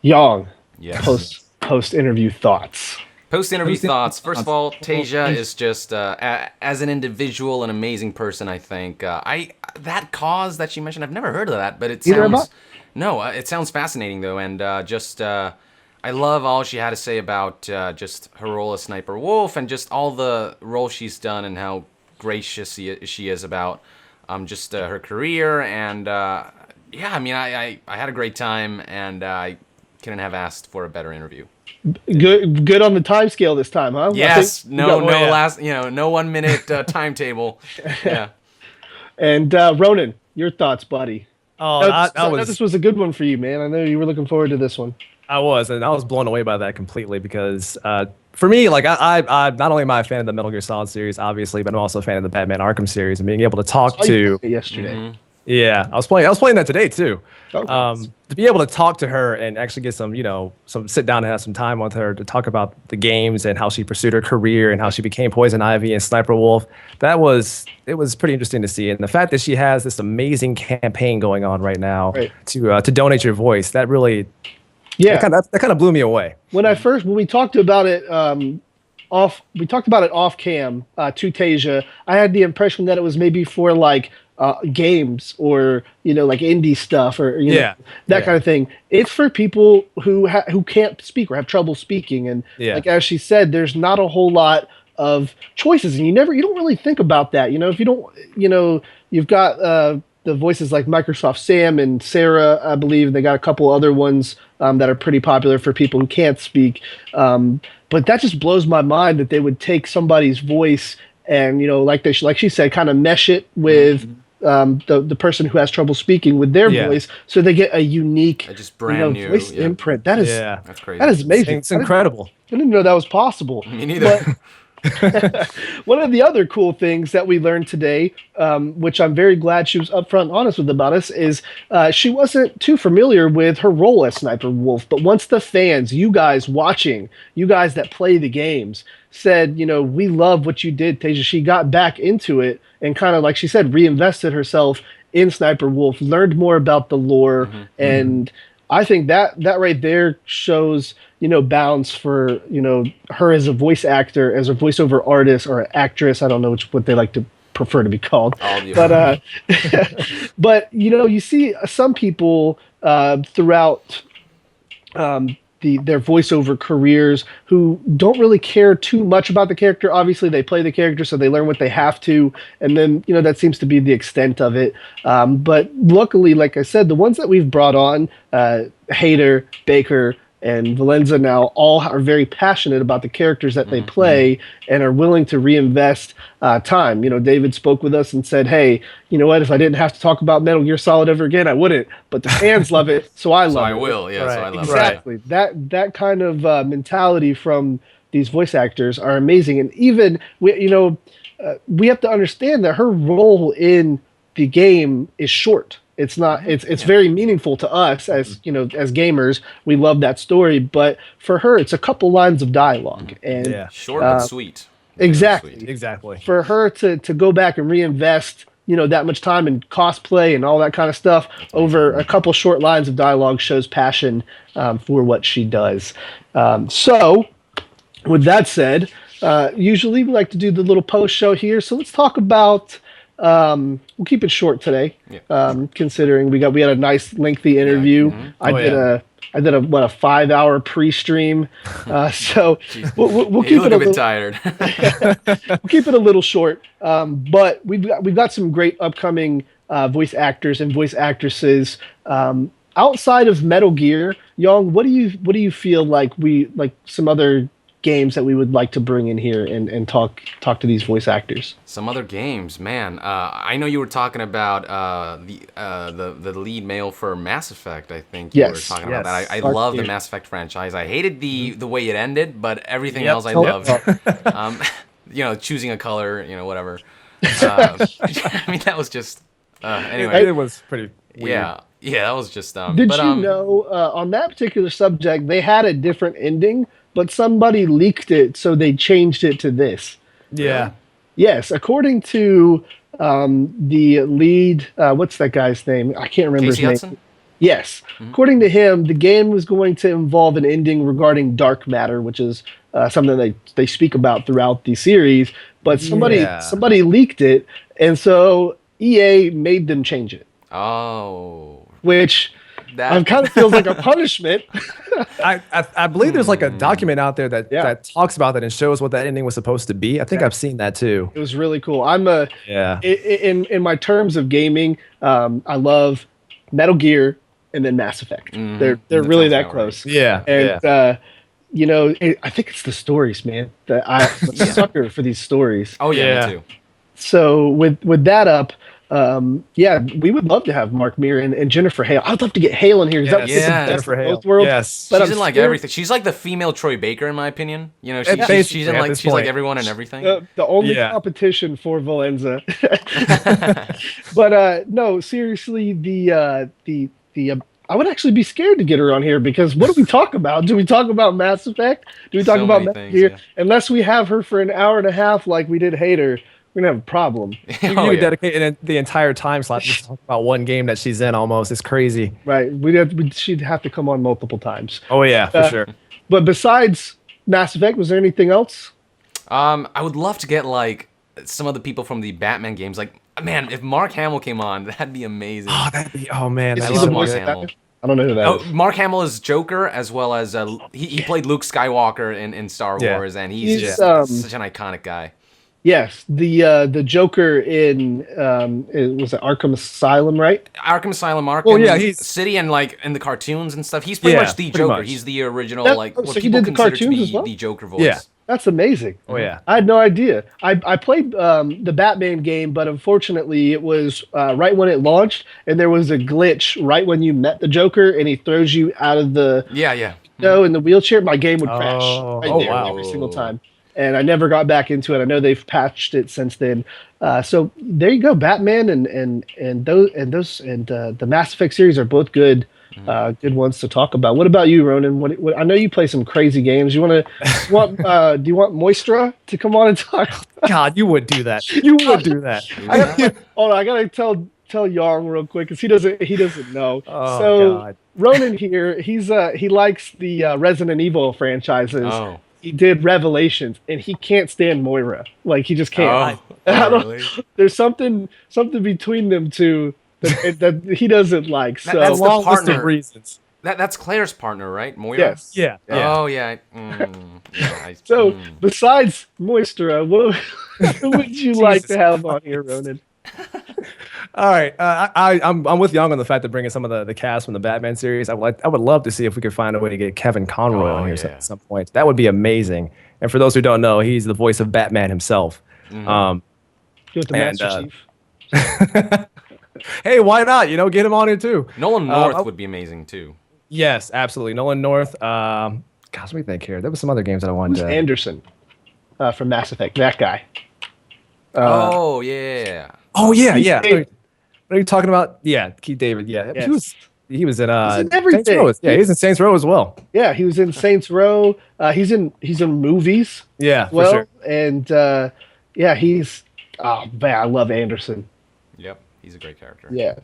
Yang, Yes. post interview thoughts. Post-interview thoughts. First of all, Tasia is just, as an individual, an amazing person, I think. That cause that she mentioned, I've never heard of that, but it Either have sounds... No, it sounds fascinating, though, and I love all she had to say about just her role as Sniper Wolf and just all the roles she's done and how gracious she is about just her career. And, yeah, I mean, I had a great time, and I couldn't have asked for a better interview. Good on the time scale this time, huh? Yes, no yeah. last, no 1 minute timetable. Yeah. And Ronan, your thoughts, buddy. Oh, I I know was this was a good one for you, man. I know you were looking forward to this one. I was blown away by that completely because for me, like I not only am I a fan of the Metal Gear Solid series, obviously, but I'm also a fan of the Batman Arkham series and being able to talk to. Yesterday. Yeah, I was playing that today too. Okay. To be able to talk to her and actually get some sit down and have some time with her to talk about the games and how she pursued her career and how she became Poison Ivy and Sniper Wolf, it was pretty interesting to see. And the fact that she has this amazing campaign going on right now to donate your voice, that really that kind of blew me away. When we talked about it off cam to Tasia, I had the impression that it was maybe for like games or like indie stuff or that kind of thing. It's for people who can't speak or have trouble speaking, and like as she said, there's not a whole lot of choices, and you don't really think about that. If you don't, you've got the voices like Microsoft Sam and Sarah, I believe. They got a couple other ones that are pretty popular for people who can't speak. But that just blows my mind that they would take somebody's voice and like she said, kind of mesh it with the person who has trouble speaking with their voice, so they get a unique, just brand new voice imprint. That is that's crazy. That is amazing. It's incredible. I didn't know that was possible. Me neither. One of the other cool things that we learned today, which I'm very glad she was upfront and honest with about us, is she wasn't too familiar with her role as Sniper Wolf. But once the fans, you guys watching, you guys that play the games, said, we love what you did, Tasia, she got back into it and kind of, like she said, reinvested herself in Sniper Wolf, learned more about the lore, and I think that right there shows bounds for her as a voice actor, as a voiceover artist or actress. I don't know what they like to prefer to be called, but but you see some people throughout their voiceover careers who don't really care too much about the character. Obviously, they play the character, so they learn what they have to, and then that seems to be the extent of it. But luckily, like I said, the ones that we've brought on, Hayter, Baker, and Valenza now all are very passionate about the characters that they play and are willing to reinvest time. David spoke with us and said, hey, you know what? If I didn't have to talk about Metal Gear Solid ever again, I wouldn't. But the fans love it, so I love it. So I will, yeah. Right. So I love Exactly. That kind of mentality from these voice actors are amazing. And even, we have to understand that her role in the game is short. It's not. It's very meaningful to us as as gamers. We love that story, but for her, it's a couple lines of dialogue and short but sweet. Exactly. For her to go back and reinvest that much time in cosplay and all that kind of stuff over a couple short lines of dialogue shows passion for what she does. So, with that said, usually we like to do the little post show here. So let's talk about. We'll keep it short today, considering we had a nice lengthy interview. I did a 5-hour pre-stream, so we'll keep it a bit tired. We'll keep it a little short, but we've got some great upcoming voice actors and voice actresses. Outside of Metal Gear, Young, what do you feel like some other games that we would like to bring in here and talk to these voice actors? Some other games, man. I know you were talking about the lead male for Mass Effect. I think you were talking about that. I love the Mass Effect franchise. I hated the way it ended, but everything else I loved. Choosing a color, whatever. I mean, that was just anyway. It was pretty weird. Yeah, that was just Did you know on that particular subject they had a different ending, but somebody leaked it, so they changed it to this. Yeah. Yes, according to the lead, what's that guy's name? I can't remember Casey his Hudson? name. Yes. According to him, the game was going to involve an ending regarding dark matter, which is something they speak about throughout the series. But somebody leaked it, and so EA made them change it. Oh. Which kind of feels like a punishment. I believe there's like a document out there that talks about that and shows what that ending was supposed to be. I think I've seen that too. It was really cool. In my terms of gaming, I love Metal Gear and then Mass Effect. They're really that close. Right. Yeah. And I think it's the stories, man. I'm a sucker for these stories. Oh yeah, me too. So with that up, we would love to have Mark Meer and Jennifer Hale. I'd love to get Hale in here. Jennifer Hale. Yes, but she's in like everything. She's like the female Troy Baker, in my opinion. She's in like everyone and everything. The only competition for Valenza. But no, seriously, I would actually be scared to get her on here because what do we talk about? Do we talk about Mass Effect? Do we talk about Metal Gear? Unless we have her for an hour and a half, like we did Hater. We're gonna have a problem. You dedicate the entire time slot just to talk about one game that she's in. Almost, it's crazy. Right? She'd have to come on multiple times. Oh yeah, for sure. But besides Mass Effect, was there anything else? I would love to get like some of the people from the Batman games. Like, man, if Mark Hamill came on, that'd be amazing. Oh man, I love Mark Hamill. I don't know who that is. Mark Hamill is Joker, as well as he played Luke Skywalker in Star Wars, and he's just such an iconic guy. Yes, the Joker in was it Arkham Asylum, right? Arkham Asylum, he's City, and like in the cartoons and stuff. He's pretty much the Joker. Much. He's the original, what so people he did the consider cartoons to be as well? The Joker voice. Yeah. That's amazing. Oh yeah, I had no idea. I played the Batman game, but unfortunately, it was right when it launched, and there was a glitch right when you met the Joker, and he throws you out of the in the wheelchair. My game would crash every single time, and I never got back into it. I know they've patched it since then. So there you go, Batman and the Mass Effect series are both good. Good ones to talk about. What about you, Ronin? What I know you play some crazy games. Do you want Moistra to come on and talk? God, you would do that. You would do that. I gotta tell Yang real quick because he doesn't know. God. Ronin here, he likes the Resident Evil franchises. Oh. He did Revelations, and he can't stand Moira. Like he just can't. Really? There's something between them two that he doesn't like. So that's the long list partner. of reasons. That's Claire's partner, right? Moira? Yes. Yeah. Oh yeah. So besides Moistra, what would you like to have on here, Ronin? All right, I'm with Young on the fact that bringing some of the cast from the Batman series. I would love to see if we could find a way to get Kevin Conroy on here at some point. That would be amazing. And for those who don't know, he's the voice of Batman himself. With the Master Chief. Hey, why not? Get him on here too. Nolan North would be amazing too. Yes, absolutely. Nolan North. Gosh, let me think here. There was some other games that I wanted to. Anderson from Mass Effect. That guy. Oh yeah. Oh yeah. What are you talking about? Yeah, Keith David. Yeah, yes. He was in everything. Saints Row. He's in Saints Row as well. Yeah, he was in Saints Row. He's in movies. Yeah, for sure. And he's man, I love Anderson. Yep, he's a great character. Yeah.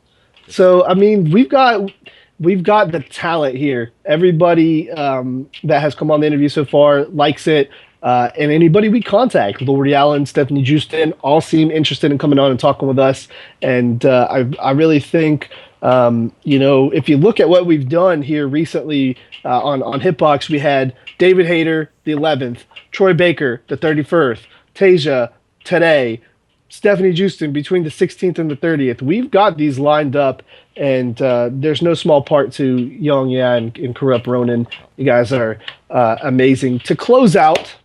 So I mean, we've got the talent here. Everybody that has come on the interview so far likes it. And anybody we contact, Lori Allen, Stephanie Justin, all seem interested in coming on and talking with us. And I really think, if you look at what we've done here recently on Hitbox, we had David Hayter, the 11th, Troy Baker, the 31st, Tasia today, Stephanie Justin, between the 16th and the 30th, we've got these lined up, and there's no small part to Young Ya and KorruptRonin. You guys are amazing. To close out,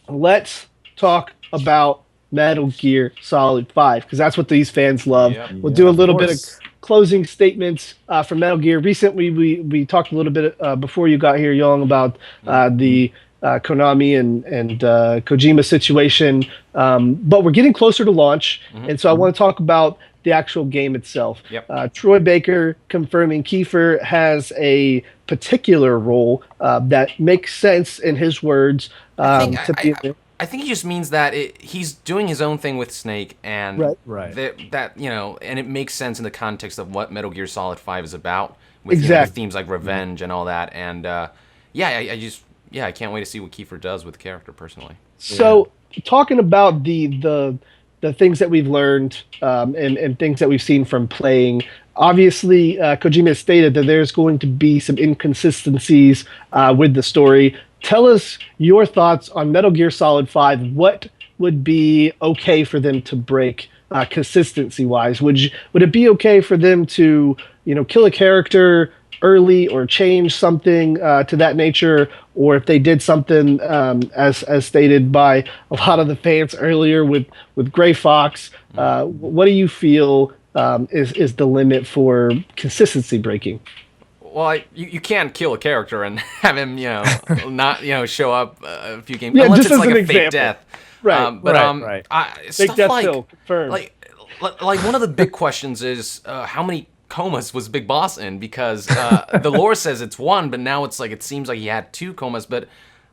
let's talk about Metal Gear Solid 5, because that's what these fans love. Yep. We'll do a little bit of course. closing statements from Metal Gear. Recently, we talked a little bit before you got here, Young, about the Konami and Kojima situation, but we're getting closer to launch, and so I want to talk about the actual game itself. Yep. Troy Baker confirming Kiefer has a particular role that makes sense in his words. I think he just means that he's doing his own thing with Snake, and Right. that and it makes sense in the context of what Metal Gear Solid 5 is about, with Exactly. themes like revenge and all that. And I can't wait to see what Kiefer does with the character personally. So, talking about the things that we've learned and things that we've seen from playing, obviously, Kojima has stated that there's going to be some inconsistencies with the story. Tell us your thoughts on Metal Gear Solid 5. What would be okay for them to break consistency-wise? Would it be okay for them to, kill a character early or change something to that nature, or if they did something as stated by a lot of the fans earlier with Gray Fox? What do you feel is the limit for consistency breaking? Well, you can't kill a character and have him, not, show up a few games. Yeah, unless just it's as like an a fake example. death. Right. Right. Fake Stuff death like, pill, confirmed. like one of the big questions is how many comas was Big Boss in? Because the lore says it's one, but now it's like it seems like he had 2 comas. But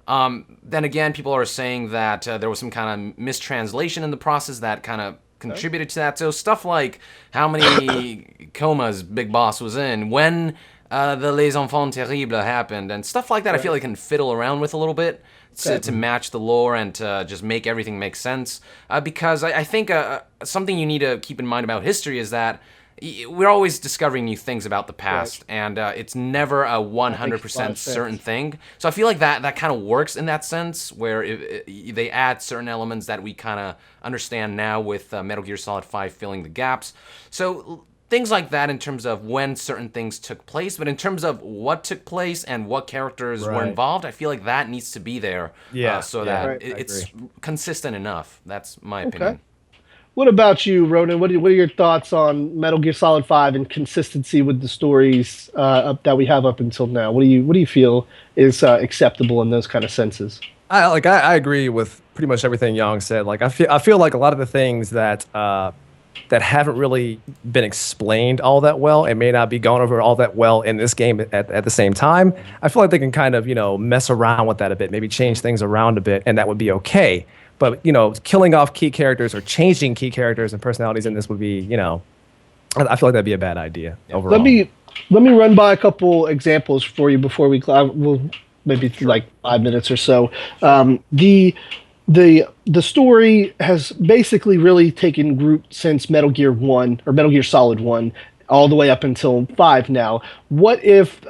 then again, people are saying that there was some kind of mistranslation in the process that kind of contributed to that. So stuff like how many comas Big Boss was in, when the Les Enfants Terribles happened, and stuff like that. I feel like I can fiddle around with a little bit to match the lore and to just make everything make sense. Because I think something you need to keep in mind about history is that we're always discovering new things about the past, and it's never a 100% certain thing. So I feel like that kind of works in that sense, where they add certain elements that we kind of understand now with Metal Gear Solid 5 filling the gaps. So things like that in terms of when certain things took place, but in terms of what took place and what characters were involved, I feel like that needs to be there so that it's consistent enough. That's my opinion. What about you, Ronan? What are your thoughts on Metal Gear Solid 5 and consistency with the stories that we have up until now? What do you feel is acceptable in those kind of senses? I agree with pretty much everything Yang said. Like I feel like a lot of the things that haven't really been explained all that well and may not be gone over all that well in this game at the same time, I feel like they can kind of, mess around with that a bit, maybe change things around a bit, and that would be okay. But, killing off key characters or changing key characters and personalities in this would be, I feel like that'd be a bad idea overall. Let me run by a couple examples for you before we'll maybe like 5 minutes or so. The story has basically really taken root since Metal Gear 1 or Metal Gear Solid 1 all the way up until 5 now. What if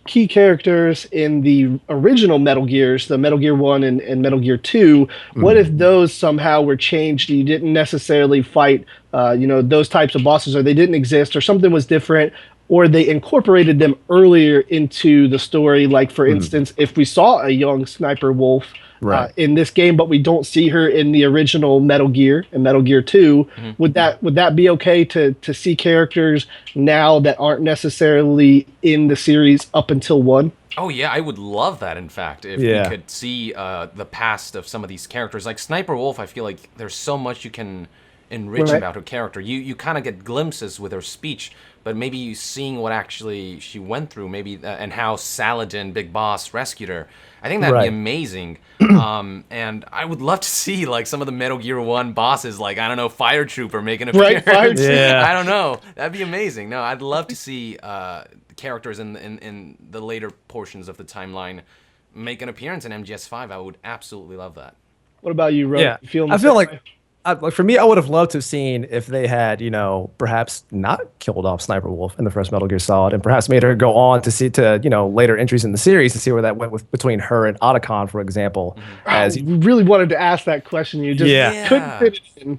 key characters in the original Metal Gears, the Metal Gear 1 and Metal Gear 2, what if those somehow were changed? You didn't necessarily fight those types of bosses, or they didn't exist, or something was different, or they incorporated them earlier into the story. Like, for instance, if we saw a young Sniper Wolf in this game, but we don't see her in the original Metal Gear and Metal Gear 2, would that be okay to see characters now that aren't necessarily in the series up until 1? Oh yeah, I would love that. In fact, if we could see the past of some of these characters, like Sniper Wolf, I feel like there's so much you can enrich about her character. You kind of get glimpses with her speech, but maybe you seeing what actually she went through, maybe and how Saladin, Big Boss, rescued her. I think that'd be amazing. And I would love to see like some of the Metal Gear 1 bosses, like, I don't know, Fire Trooper making an appearance. Fire Trooper. I don't know. That'd be amazing. No, I'd love to see characters in the later portions of the timeline make an appearance in MGS5. I would absolutely love that. What about you, Ro? Yeah, You feeling I feel like Like for me, I would have loved to have seen if they had, perhaps not killed off Sniper Wolf in the first Metal Gear Solid, and perhaps made her go on to see later entries in the series to see where that went with between her and Otacon, for example. As We really wanted to ask that question. You just Yeah. couldn't fit it in.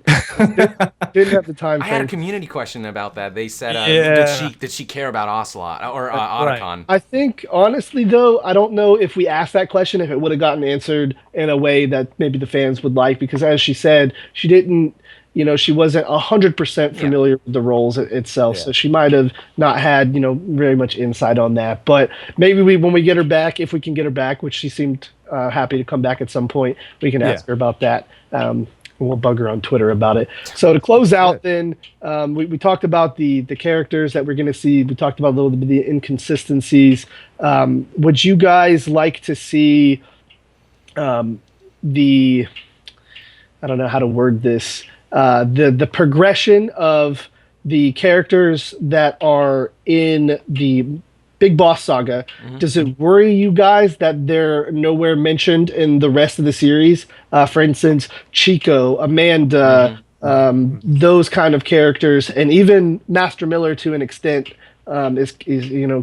Didn't have the time. I had a frame. community question about that. They said, Yeah. did she care about Ocelot or Right. Otacon? I think, honestly, though, I don't know if we asked that question, if it would have gotten answered in a way that maybe the fans would like, because as she said, she didn't, she wasn't 100% familiar with the roles itself. Yeah. So she might have not had, very much insight on that. But maybe when we get her back, if we can get her back, which she seemed happy to come back at some point, we can ask her about that. We'll bug her on Twitter about it. So to close out, then we talked about the characters that we're going to see. We talked about a little bit of the inconsistencies. Would you guys like to see the? I don't know how to word this. The progression of the characters that are in the Big Boss Saga. Does it worry you guys that they're nowhere mentioned in the rest of the series? For instance, Chico, Amanda, those kind of characters, and even Master Miller to an extent is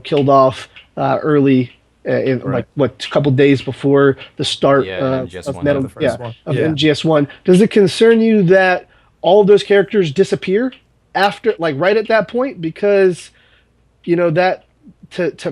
killed off early. Like a couple days before the start MGS1, of Metal, the first one. MGS1. Does it concern you that all of those characters disappear after, like right at that point? Because that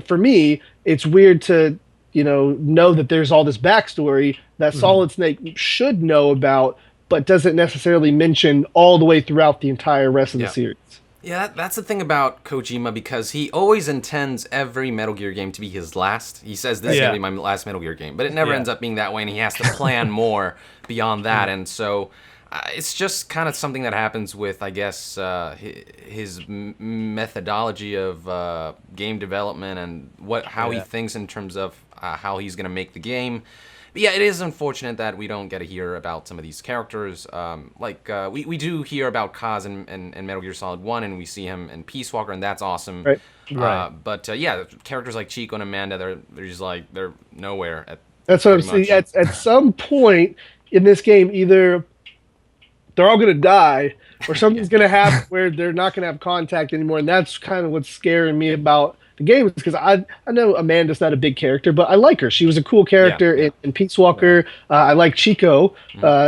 for me, it's weird to know that there's all this backstory that Solid Snake should know about, but doesn't necessarily mention all the way throughout the entire rest of the series. Yeah, that's the thing about Kojima, because he always intends every Metal Gear game to be his last. He says this is going to be my last Metal Gear game, but it never ends up being that way, and he has to plan more beyond that. And so it's just kind of something that happens with, I guess, his methodology of game development and how he thinks in terms of how he's going to make the game. But yeah, it is unfortunate that we don't get to hear about some of these characters. We do hear about Kaz in Metal Gear Solid 1, and we see him in Peace Walker, and that's awesome. Right. But characters like Chico and Amanda, they're just like, they're nowhere. That's what I'm saying. At some point in this game, either they're all going to die or something's going to happen where they're not going to have contact anymore. And that's kind of what's scaring me about the game, is because I know Amanda's not a big character, but I like her. She was a cool character in Peace Walker. I like Chico.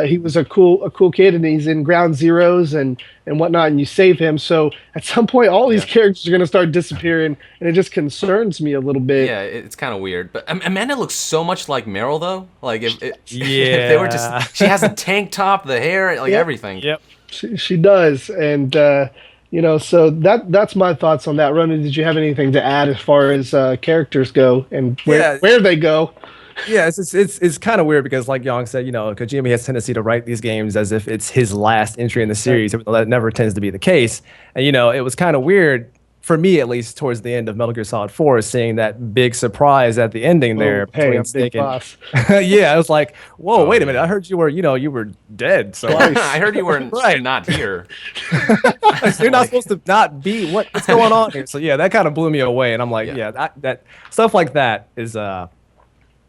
He was a cool kid, and he's in Ground Zeroes and whatnot, and you save him. So at some point, all these characters are going to start disappearing, and it just concerns me a little bit. Yeah, it's kind of weird. But Amanda looks so much like Meryl, though. Like, if they were just... She has a tank top, the hair, everything. Yep. She does, and... so that's my thoughts on that. Ronan, did you have anything to add as far as characters go and where they go? Yeah, it's kind of weird because, like Yang said, Kojima has a tendency to write these games as if it's his last entry in the series, even though that never tends to be the case. And it was kind of weird, for me at least, towards the end of Metal Gear Solid 4, seeing that big surprise at the ending there. Hey, I'm Snake Big Boss. yeah, I was like, whoa, wait a minute. I heard you were dead. So I heard you were not here. You're not supposed to not be. What's going on here? So yeah, that kind of blew me away, and I'm like, that stuff like that is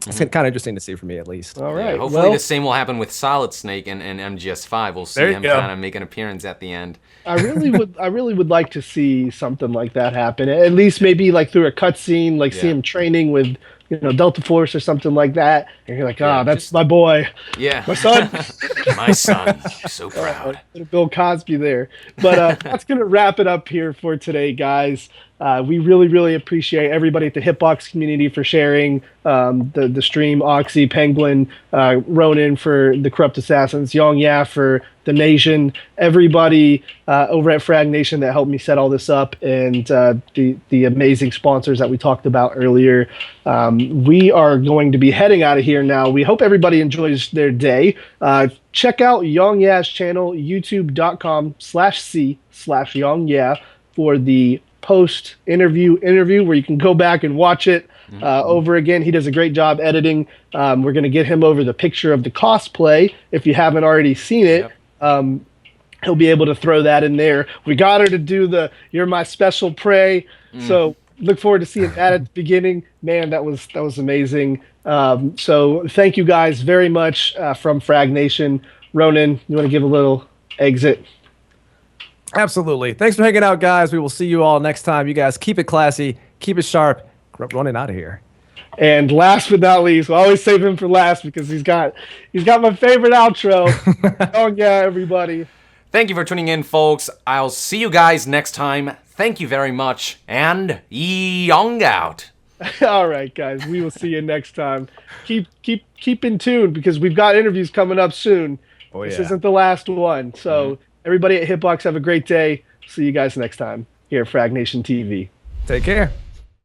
it's kind of interesting to see for me, at least. All right. Hopefully the same will happen with Solid Snake and MGS5. We'll see him kind of make an appearance at the end. I really would like to see something like that happen. At least maybe like through a cutscene, like see him training with Delta Force or something like that. And you're like, that's my boy. Yeah. My son. My son. So proud. Bill Cosby there. But that's going to wrap it up here for today, guys. We really, really appreciate everybody at the Hitbox community for sharing the stream, Oxy, Penguin, Ronan for the Corrupt Assassins, Yong Ya for the Nation, everybody over at FraggedNation that helped me set all this up, and the amazing sponsors that we talked about earlier. We are going to be heading out of here now. We hope everybody enjoys their day. Check out Yong Ya's channel, youtube.com/c/YongYa for the post interview where you can go back and watch it over again. He does a great job editing. We're going to get him over the picture of the cosplay if you haven't already seen it. He'll be able to throw that in there. We got her to do the "You're My Special Prey," so look forward to seeing that at the beginning. Man, that was amazing. So thank you guys very much from FraggedNation. Ronan, you want to give a little exit. Absolutely. Thanks for hanging out, guys. We will see you all next time. You guys keep it classy, keep it sharp. Running out of here. And last but not least, we'll always save him for last because he's got my favorite outro. Oh yeah, everybody. Thank you for tuning in, folks. I'll see you guys next time. Thank you very much, and young out. All right, guys. We will see you next time. Keep in tune because we've got interviews coming up soon. Oh, This yeah. isn't the last one. So everybody at Hitbox, have a great day. See you guys next time here at FraggedNation TV. Take care.